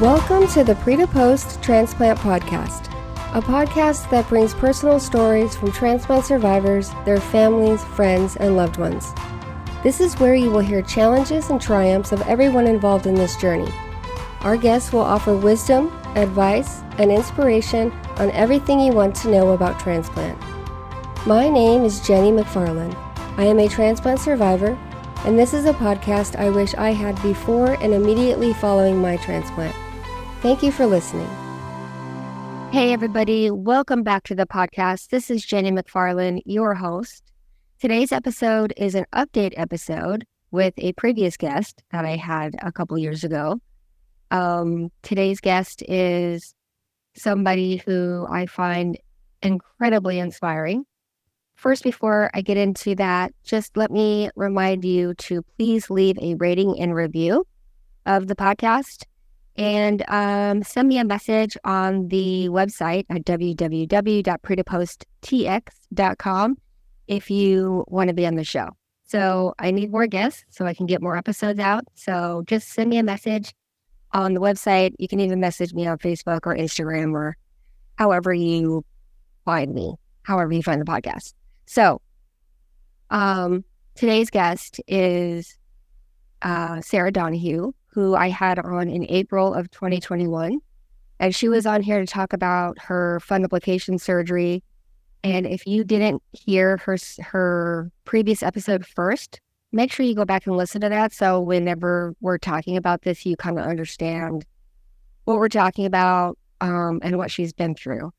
Welcome to the Pre to Post Transplant Podcast, a podcast that brings personal stories from transplant survivors, their families, friends, and loved ones. This is where you will hear challenges and triumphs of everyone involved in this journey. Our guests will offer wisdom, advice, and inspiration on everything you want to know about transplant. My name is Jenny McFarland. I am a transplant survivor, and this is a podcast I wish I had before and immediately following my transplant. Thank you for listening. Hey everybody, welcome back to the podcast. This is Jenny McFarland, your host. Today's episode is an update episode with a previous guest that I had a couple years ago. Today's guest is somebody who I find incredibly inspiring. First, before I get into that, just let me remind you to please leave a rating and review of the podcast and send me a message on the website at www.pretoposttx.com if you want to be on the show. So I need more guests so I can get more episodes out. So just send me a message on the website. You can even message me on Facebook or Instagram or however you find me, however you find the podcast. So today's guest is Sarah Donoughue, who I had on in April of 2021. And she was on here to talk about her fundoplication surgery. And if you didn't hear her previous episode first, make sure you go back and listen to that. So whenever we're talking about this, you kind of understand what we're talking about and what she's been through.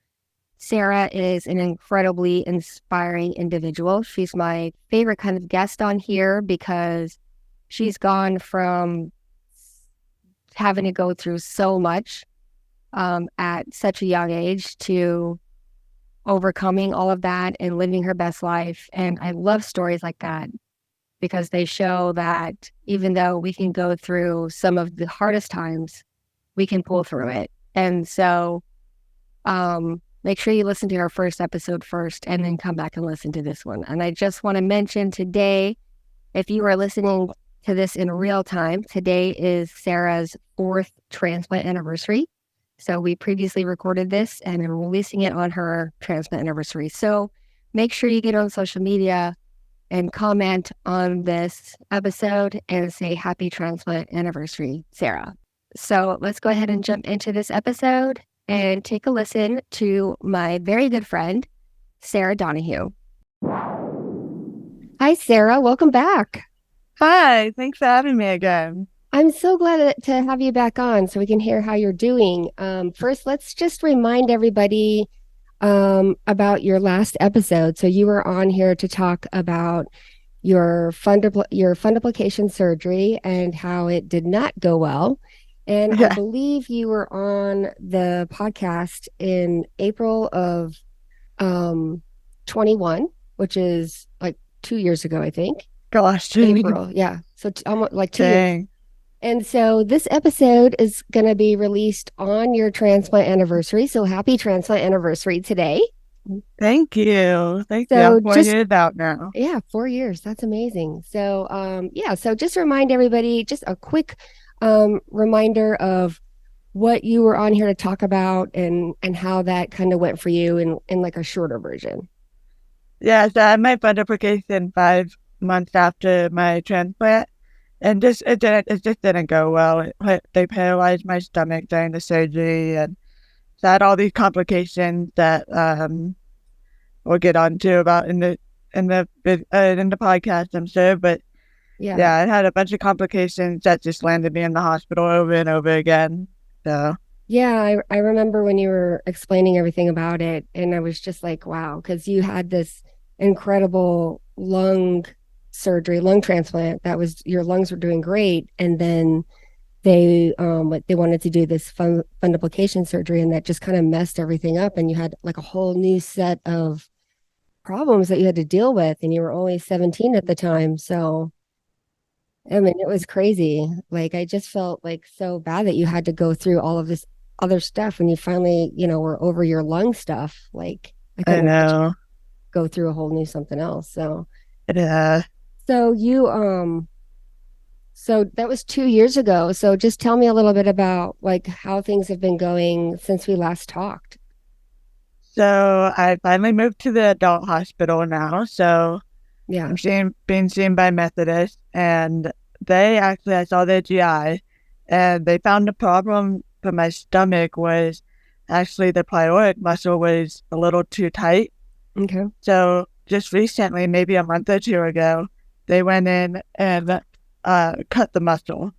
Sarah is an incredibly inspiring individual. She's my favorite kind of guest on here because she's gone from having to go through so much at such a young age to overcoming all of that and living her best life. And I love stories like that because they show that even though we can go through some of the hardest times, we can pull through it. And so make sure you listen to our first episode first and then come back and listen to this one. And I just want to mention today, if you are listening to this in real time, today is Sarah's 4th transplant anniversary. So we previously recorded this and are releasing it on her transplant anniversary. So make sure you get on social media and comment on this episode and say happy transplant anniversary, Sarah. So let's go ahead and jump into this episode and take a listen to my very good friend, Sarah Donoughue. Hi, Sarah. Welcome back. Hi, thanks for having me again. I'm so glad to have you back on so we can hear how you're doing. First, let's just remind everybody about your last episode. So you were on here to talk about your fundoplication surgery and how it did not go well. And I believe you were on the podcast in April of 21, which is like 2 years ago, I think. Gosh, April, yeah. So almost like 2 years. dang. And so this episode is going to be released on your transplant anniversary. So happy transplant anniversary today. Thank you. Thank you. So I'm pointing it out now. Yeah, 4 years. That's amazing. So so just remind everybody, just a quick reminder of what you were on here to talk about and how that kind of went for you in like a shorter version. Yeah, so I had my fundoplication 5 months after my transplant, and it just didn't go well. They paralyzed my stomach during the surgery, and so I had all these complications that we'll get onto about in the podcast, I'm sure. But yeah, I had a bunch of complications that just landed me in the hospital over and over again. So yeah, I remember when you were explaining everything about it, and I was just like, wow, because you had this incredible lung transplant. That was, your lungs were doing great, and then they wanted to do this fundoplication surgery, and that just kind of messed everything up, and you had like a whole new set of problems that you had to deal with, and you were only 17 at the time. So I mean, it was crazy. Like, I just felt like so bad that you had to go through all of this other stuff when you finally, were over your lung stuff. Like, I couldn't know. Go through a whole new something else. So Yeah. So you So that was 2 years ago. So just tell me a little bit about like how things have been going since we last talked. So I finally moved to the adult hospital now. So Yeah. being seen by Methodist, and they actually, I saw their GI, and they found the problem for my stomach was actually the pyloric muscle was a little too tight. Okay. So just recently, maybe a month or two ago, they went in and cut the muscle,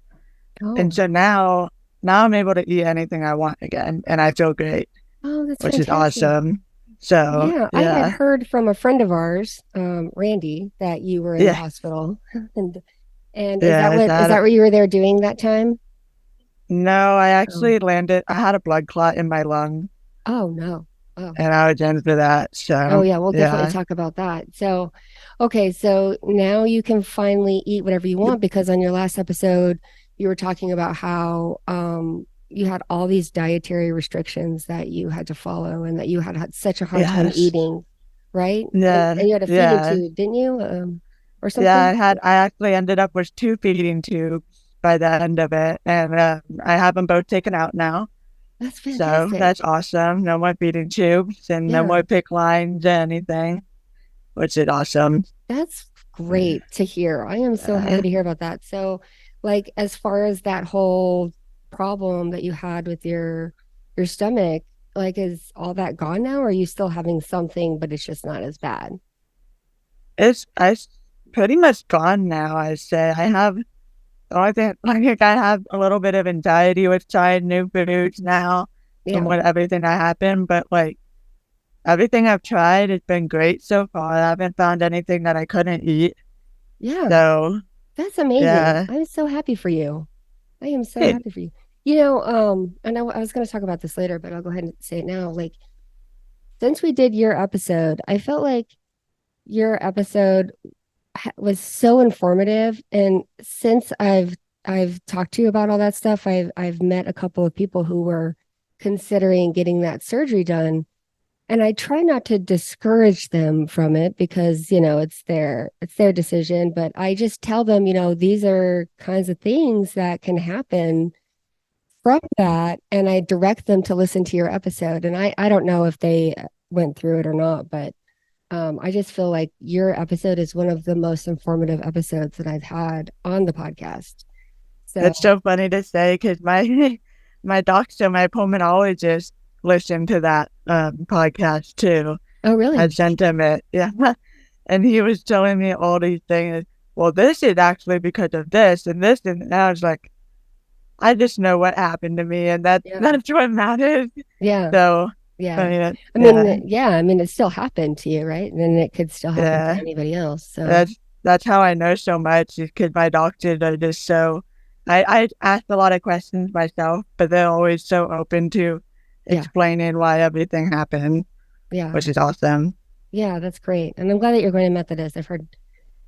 and Oh. so now I'm able to eat anything I want again, and I feel great, Oh, that's which is fantastic. awesome. So Yeah, I had yeah, heard from a friend of ours, Randy, that you were in the yeah, hospital. And is that yeah. what you were there doing that time? No, I Oh. actually landed. I had a blood clot in my lung, Oh no. Oh. and I was in for that. Oh So yeah, we'll definitely yeah, talk about that. So, okay, so now you can finally eat whatever you want because on your last episode you were talking about how you had all these dietary restrictions that you had to follow and that you had such a hard time yes, eating, right? And yeah, you had a feeding yeah, tube, didn't you? Or yeah. something? I actually ended up with two feeding tubes by the end of it, and I have them both taken out now. That's So fantastic. that's awesome. No more feeding tubes and no Yeah. more pick lines or anything, which is awesome. That's great to hear. I am so happy Uh, to hear about that. So, like, as far as that whole problem that you had with your stomach, like, is all that gone now, or are you still having something, but it's just not as bad? it's pretty much gone now. I say I have. The only thing, like I have a little bit of anxiety with trying new foods now and Yeah. with everything that happened, but like everything I've tried has been great so far. I haven't found anything that I couldn't eat. Yeah. So That's amazing. yeah, I'm so happy for you. I am so it, happy for you. And I was going to talk about this later, but I'll go ahead and say it now. Like, since we did your episode, I felt like your episode was so informative. And since I've talked to you about all that stuff, I've met a couple of people who were considering getting that surgery done. And I try not to discourage them from it because, it's their decision. But I just tell them, these are kinds of things that can happen from that. And I direct them to listen to your episode. And I don't know if they went through it or not, but I just feel like your episode is one of the most informative episodes that I've had on the podcast. So, it's so funny to say because my my doctor, my pulmonologist, listened to that podcast too. oh, I really? sent him it, yeah, and he was telling me all these things. Well, this is actually because of this and this, and I was like, I just know what happened to me, and Yeah. that's what matters. Yeah. So, I Yeah. mean, I yeah, mean, yeah. I mean, it still happened to you, right? And it could still happen to yeah. anybody else. So, That's how I know so much because my doctors are just so. I ask a lot of questions myself, but they're always so open to yeah. explaining why everything happened, Yeah. which is awesome. Yeah. That's great. And I'm glad that you're going to Methodist. I've heard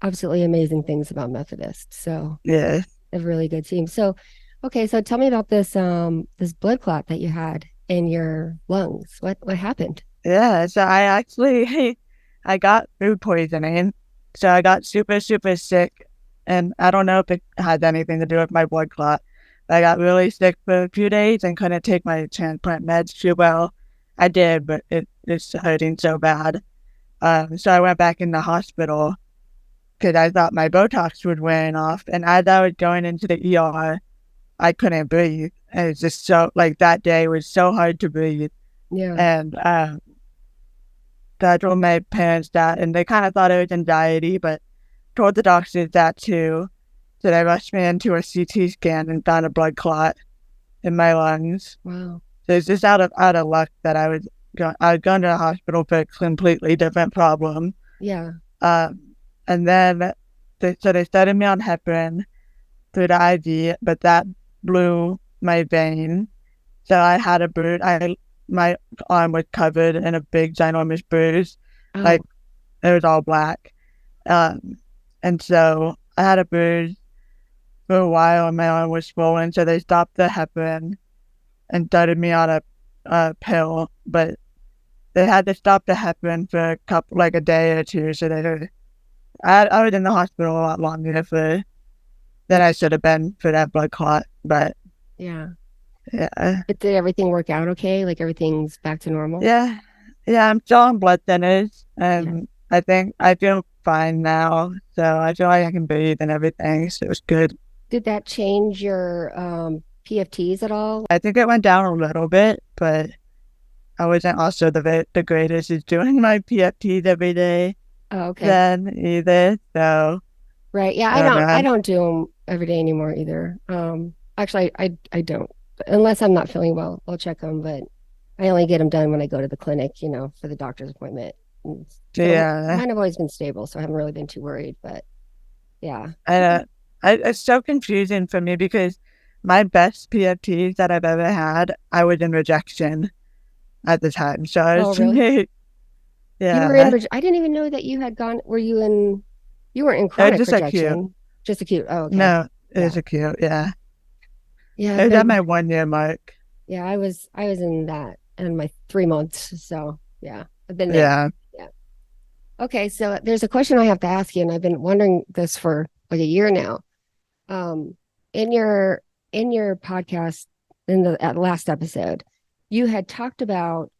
absolutely amazing things about Methodist. So, Yeah, a really good team. So, okay. So tell me about this blood clot that you had in your lungs. What happened? yeah. So I actually I got food poisoning, so I got super super sick, and I don't know if it had anything to do with my blood clot. I got really sick for a few days and couldn't take my transplant meds too well. I did, but it's hurting so bad. So I went back in the hospital because I thought my Botox was wearing off. And as I was going into the ER, I couldn't breathe. And it's just so, like, that day was so hard to breathe. Yeah. And I told my parents that, and they kind of thought it was anxiety, but told the doctors that too. So they rushed me into a CT scan and found a blood clot in my lungs. Wow. So it's just out of luck that I was going to the hospital for a completely different problem. Yeah. Um, and then they started me on heparin through the IV, but that blew my vein. So I had a bruise. My arm was covered in a big ginormous bruise, like Oh, it was all black. Um, and so I had a bruise for a while, and my arm was swollen. So they stopped the heparin and started me on a pill, but they had to stop the heparin for like a day or two. So I was in the hospital a lot longer for than I should have been for that blood clot. But Yeah. yeah, But did everything work out okay? Like everything's back to normal? yeah, yeah. I'm still on blood thinners, Yeah. and I think I feel fine now. So I feel like I can breathe and everything. So it's good. Did that change your PFTs at all? I think it went down a little bit, but I wasn't also the greatest at doing my PFTs every day Oh, okay. then either. So Right. Yeah, I don't I know. don't do them every day anymore either. Actually, I don't. Unless I'm not feeling well, I'll check them, but I only get them done when I go to the clinic, for the doctor's appointment. And so Yeah, mine have always been stable, so I haven't really been too worried, but yeah. I don't. It's so confusing for me because my best PFTs that I've ever had, I was in rejection at the time. So I Oh, was really? You were in, yeah, I didn't even know that you had gone, you weren't in chronic just acute. rejection, just acute. Oh, okay. No, it Yeah. was acute. Yeah, Yeah, it I've was at been, my 1 year mark. yeah, I was in that in my 3 months. So yeah, I've been there. Yeah, Yeah. Okay. So there's a question I have to ask you, and I've been wondering this for like a year now. Um, in your podcast in the at last episode, you had talked about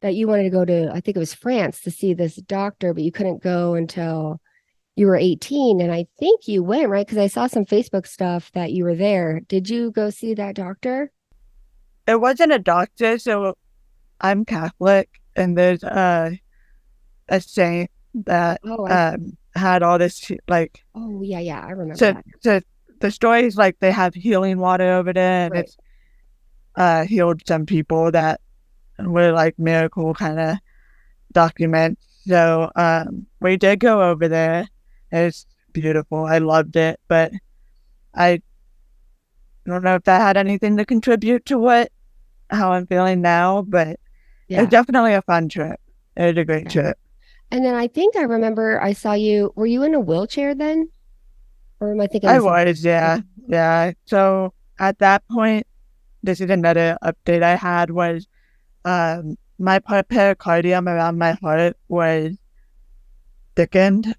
that you wanted to go to, I think it was France to see this doctor, but you couldn't go until you were 18. And I think you went, right? Because I saw some Facebook stuff that you were there. Did you go see that doctor? it wasn't a doctor. So I'm Catholic, and there's a saint that Oh, I had all this like oh yeah, yeah, I remember so that. so the story is like they have healing water over there, and Right. it's healed some people that were like miracle kind of documents. So we did go over there. It's beautiful. I loved it, but I don't know if that had anything to contribute to what how I'm feeling now. But it's Yeah. definitely a fun trip. It was a great Yeah. trip. And then I think I remember I saw you. Were you in a wheelchair then? Or am I thinking I of something? was, yeah, Okay. yeah. So at that point, this is another update I had was my pericardium around my heart was thickened,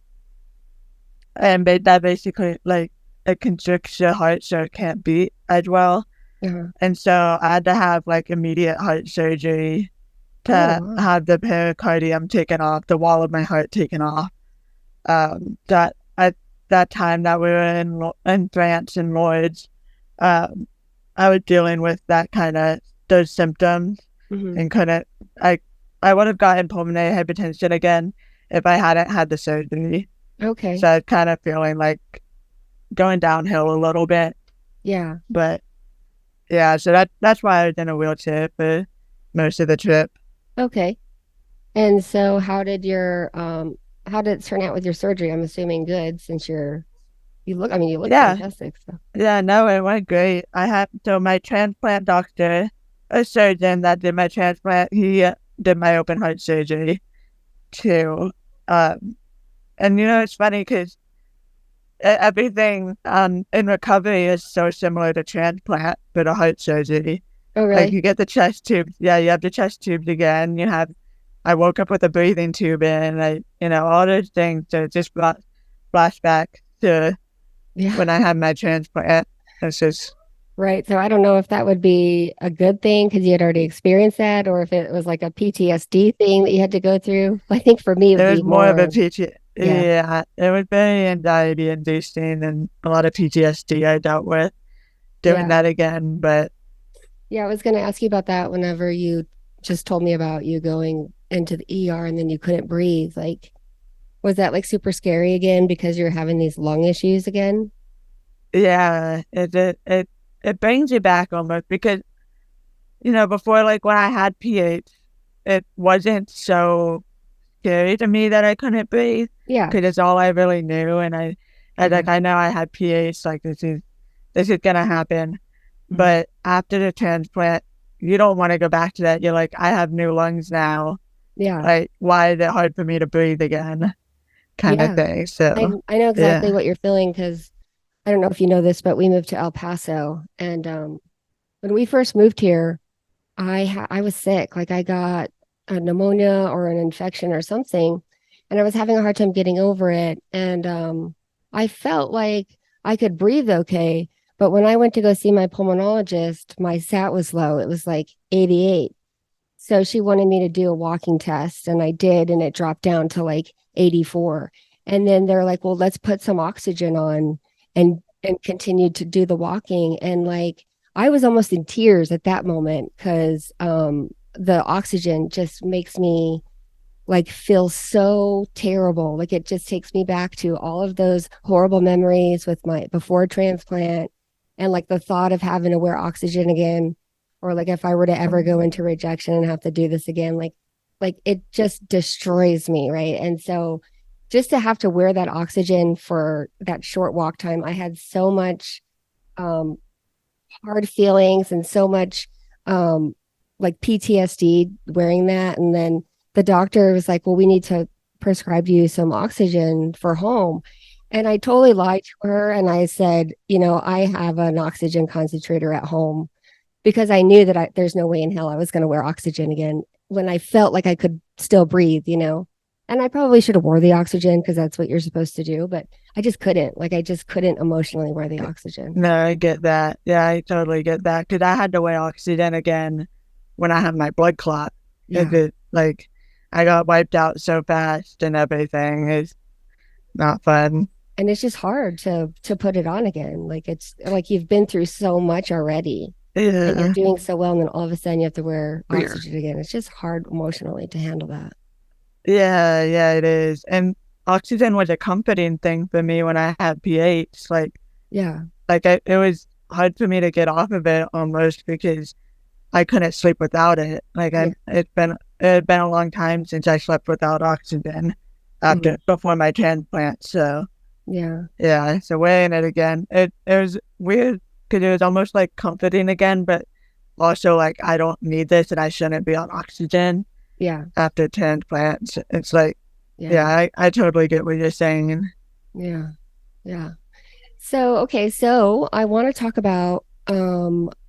and that basically like it constricts your heart so it can't beat as well. Uh-huh. And so I had to have like immediate heart surgery Oh, to wow. have the pericardium taken off, the wall of my heart taken off. That at that time that we were in France and Lloyd's, um, I was dealing with that kind of those symptoms Hmm. and couldn't. I I would have gotten pulmonary hypertension again if I hadn't had the surgery. Okay. So I was kind of feeling like going downhill a little bit. Yeah. But yeah, so that's why I was in a wheelchair for most of the trip. Okay. And so how did it turn out with your surgery? I'm assuming good since you look Yeah, fantastic. So yeah, no, it went great. I had so my transplant doctor, a surgeon that did my transplant, he did my open heart surgery too. Um, and it's funny because everything in recovery is so similar to transplant for the heart surgery. oh Like really? you get the chest tube, yeah, you have the chest tubes again. I woke up with a breathing tube in, all those things that just brought flashback to Yeah. when I had my transplant. It's just Right. So I don't know if that would be a good thing because you had already experienced that or if it was like a PTSD thing that you had to go through. I think for me it it would was be more of a more, PT. yeah. Yeah, it was very anxiety inducing and a lot of PTSD I dealt with doing Yeah. that again. But Yeah, I was going to ask you about that whenever you just told me about you going into the ER and then you couldn't breathe. Like, was that like super scary again because you're having these lung issues again? yeah, it brings you back almost because before like when I had PH, it wasn't so scary to me that I couldn't breathe Yeah. because it's all I really knew, and Yeah. I know I had PH, like this is gonna happen. Mhm. But after the transplant, you don't want to go back to that. You're like, I have new lungs now. Yeah. Like, why is it hard for me to breathe again? Kind of Yeah. thing. So I know exactly yeah, what you're feeling because I don't know if you know this, but we moved to El Paso and when we first moved here, I was sick. Like I got a pneumonia or an infection or something, and I was having a hard time getting over it. And I felt like I could breathe okay. But when I went to go see my pulmonologist, my sat was low. It was like 88. So she wanted me to do a walking test, and I did, and it dropped down to like 84. And then they're like, well, let's put some oxygen on and continued to do the walking. And like I was almost in tears at that moment because the oxygen just makes me like feel so terrible. Like it just takes me back to all of those horrible memories with my before transplant and like the thought of having to wear oxygen again, or like if I were to ever go into rejection and have to do this again, like it just destroys me, right? And so just to have to wear that oxygen for that short walk time, I had so much um hard feelings and so much like PTSD wearing that. And then the doctor was like, well, we need to prescribe you some oxygen for home. And I totally lied to her. And I said, I have an oxygen concentrator at home because I knew that there's no way in hell I was going to wear oxygen again when I felt like I could still breathe. And I probably should have wore the oxygen because that's what you're supposed to do, but I just couldn't. Like I just couldn't emotionally wear the oxygen. No, I get that. Yeah, I totally get that. Because I had to weigh oxygen again when I had my blood clot. Yeah. Like, I got wiped out so fast and everything. It's not fun. And it's just hard to put it on again. Like it's like you've been through so much already and you're Yeah. doing so well, and then all of a sudden you have to wear oxygen again. It's just hard emotionally to handle that. Yeah, yeah, it is. And oxygen was a comforting thing for me when I had PH. Yeah. It was hard for me to get off of it almost because I couldn't sleep without it. Yeah. It had been a long time since I slept without oxygen Mhm. before my transplant. So Yeah. yeah, so weighing it again, it was weird because it was almost like comforting again, but also like I don't need this and I shouldn't be on oxygen Yeah. after transplant. It's like, yeah, Yeah. I totally get what you're saying. Yeah. Yeah. So, okay, so I want to talk about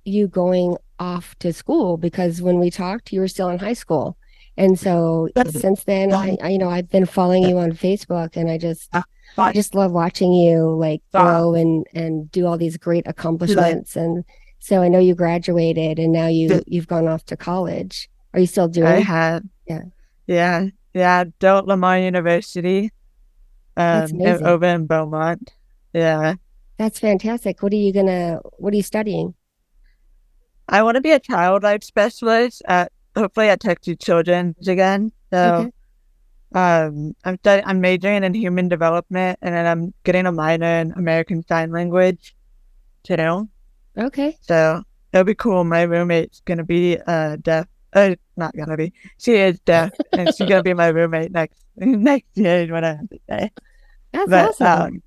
you going off to school because when we talked, you were still in high school. And so since then, I've been following you on Facebook, and I just love watching you like grow and do all these great accomplishments. And so I know you graduated and now you've gone off to college. Are you still I doing? had, Yeah, yeah, yeah, Don't Lamar University, that's amazing. over in Beaumont. Yeah. That's fantastic. What are you studying? I want to be a child life specialist hopefully at Texas Children's again. So, Okay. I'm majoring in human development and then I'm getting a minor in American Sign Language too. Okay. So it'll be cool. My roommate's gonna be deaf. Not gonna be. She is deaf, and she's gonna be my roommate next year. Is what I have to say. That's But awesome.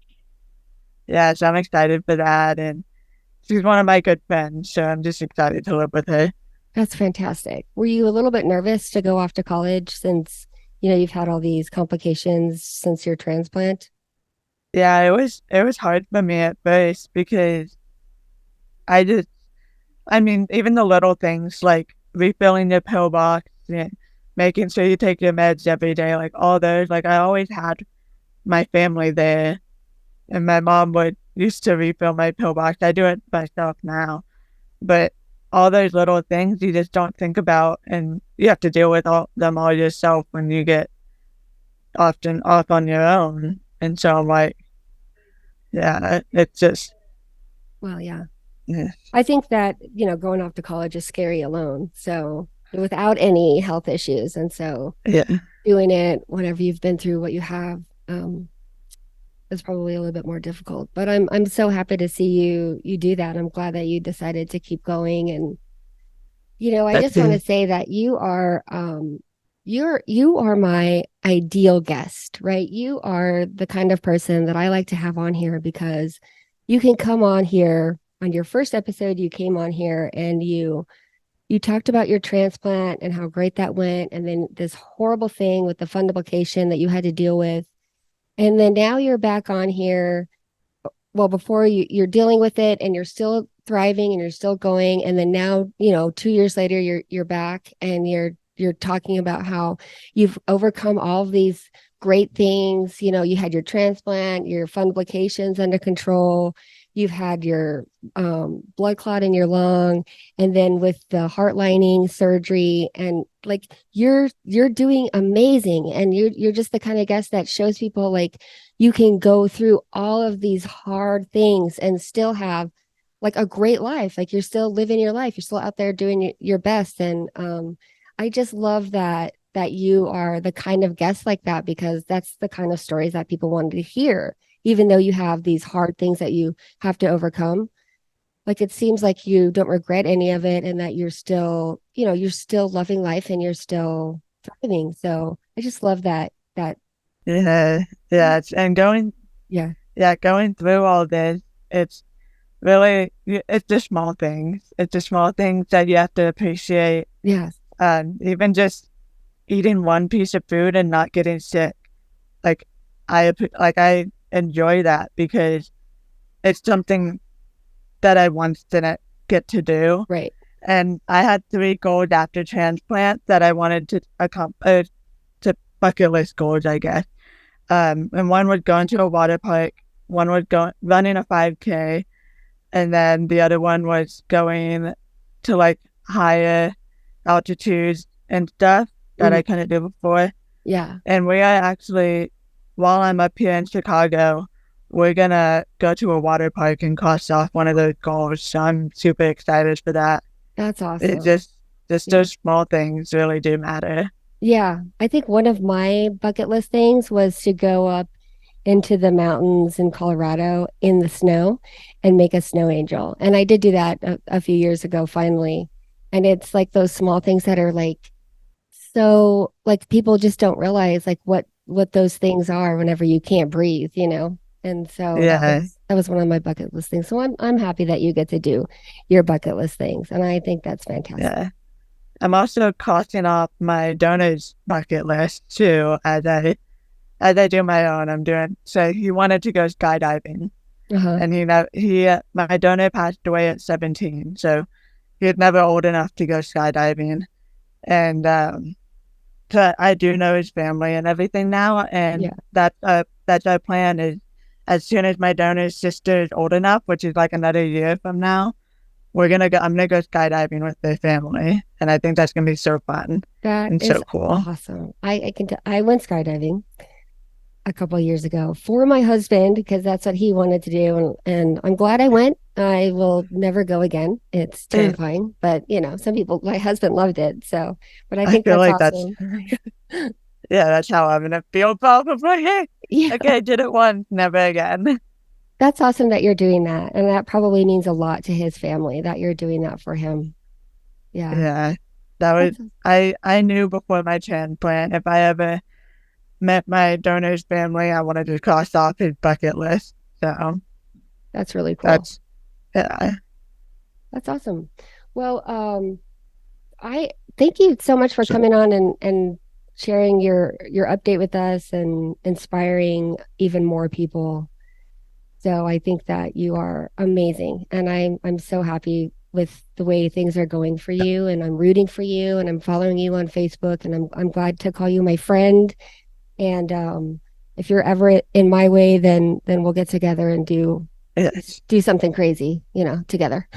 yeah. So I'm excited for that, and she's one of my good friends. So I'm just excited to live with her. That's fantastic. Were you a little bit nervous to go off to college since, you've had all these complications since your transplant? Yeah, it was hard for me at first because I just I mean even the little things like refilling your pill box and making sure you take your meds every day, like all those. Like I always had my family there, and my mom would used to refill my pill box. I do it myself now, but all those little things you just don't think about, and you have to deal with all yourself when you get often off on your own. And so I'm like, yeah, it's just, Well, yeah. yeah, I think that, going off to college is scary alone. So without any health issues. And so yeah, doing it, whenever you've been through what you have, is probably a little bit more difficult. But I'm so happy to see you do that. I'm glad that you decided to keep going. And I that's just want to it. say that you are my ideal guest, right? You are the kind of person that I like to have on here because you can come on here on your first episode. You came on here and you talked about your transplant and how great that went, and then this horrible thing with the fundoplication that you had to deal with, and then now you're back on here. Well, before you're dealing with it and you're still thriving and you're still going, and then now 2 years later you're back and you're talking about how you've overcome all of these great things. You know, you had your transplant, your fundoplications under control. You've had your blood clot in your lung, and then with the heart lining surgery, and like you're doing amazing, and you're just the kind of guest that shows people like you can go through all of these hard things and still have like a great life. Like you're still living your life. You're still out there doing your best. And I just love that you are the kind of guest like that, because that's the kind of stories that people wanted to hear, even though you have these hard things that you have to overcome. Like it seems like you don't regret any of it, and that you're still, you know, you're still loving life and you're still thriving. So I just love that. Yeah, yeah, and Yeah. going through all this, it's really, it's the small things. It's the small things that you have to appreciate. Yes. Even just eating one piece of food and not getting sick. Like I enjoy that because it's something that I once didn't get to do. Right. And I had 3 goals after transplant that I wanted to accomplish, to bucket list goals, I guess. And one was going to a water park, one was running a 5K, and then the other one was going to like higher altitudes and stuff that I couldn't do before. Yeah. And we are actually, while I'm up here in Chicago, we're gonna go to a water park and cross off one of those goals. So I'm super excited for that. That's awesome. It just those small things really do matter. Yeah. I think one of my bucket list things was to go up into the mountains in Colorado in the snow and make a snow angel. And I did do that a few years ago, finally. And it's like those small things that are like, so like people just don't realize like what those things are whenever you can't breathe, you know? And so Yeah, that was one of my bucket list things. So I'm happy that you get to do your bucket list things. And I think that's fantastic. yeah. I'm also crossing off my donor's bucket list too, as I do my own. I'm doing, so he wanted to go skydiving, and my donor passed away at 17, so he was never old enough to go skydiving, and so I do know his family and everything now, and that's our plan. Is as soon as my donor's sister is old enough, which is like another year from now, I'm gonna go skydiving with their family, and I think that's gonna be so fun. That and is so cool. Awesome. I went skydiving a couple of years ago for my husband because that's what he wanted to do, and I'm glad I went. I will never go again. It's terrifying, but you know, my husband loved it. So, but I think feel that's like awesome. Yeah, that's how I'm gonna feel probably. Yeah. Okay, I did it once, never again. That's awesome that you're doing that. And that probably means a lot to his family that you're doing that for him. Yeah. Yeah. That was, I knew before my transplant, if I ever met my donor's family, I wanted to cross off his bucket list. So that's really cool. Yeah. That's awesome. Well, I thank you so much for coming on and sharing your update with us and inspiring even more people. So I think that you are amazing, and I'm so happy with the way things are going for you, and I'm rooting for you, and I'm following you on Facebook, and I'm glad to call you my friend. And if you're ever in my way, then we'll get together and do something crazy, you know, together.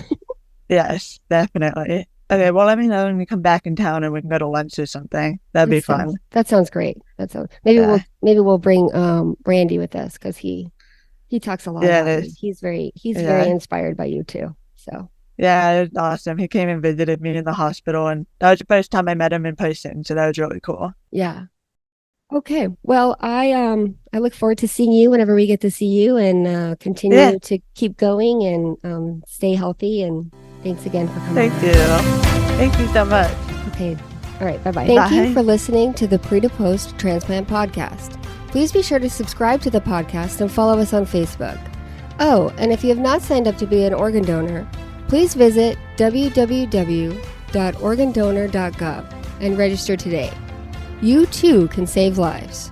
Yes, definitely. Okay, well, let me know when you come back in town and we can go to lunch or something. That'd be fun. That sounds great. Maybe we'll bring Randy with us because he talks a lot about you. He's very inspired by you too. So yeah, it was awesome. He came and visited me in the hospital, and that was the first time I met him in person. So that was really cool. Yeah. Okay. Well, I look forward to seeing you whenever we get to see you, and continue to keep going and stay healthy. And thanks again for coming. Thank you. Thank you so much. Okay. All right. Bye-bye. Thank you for listening to the Pre to Post Transplant Podcast. Please be sure to subscribe to the podcast and follow us on Facebook. Oh, and if you have not signed up to be an organ donor, please visit www.organdonor.gov and register today. You too can save lives.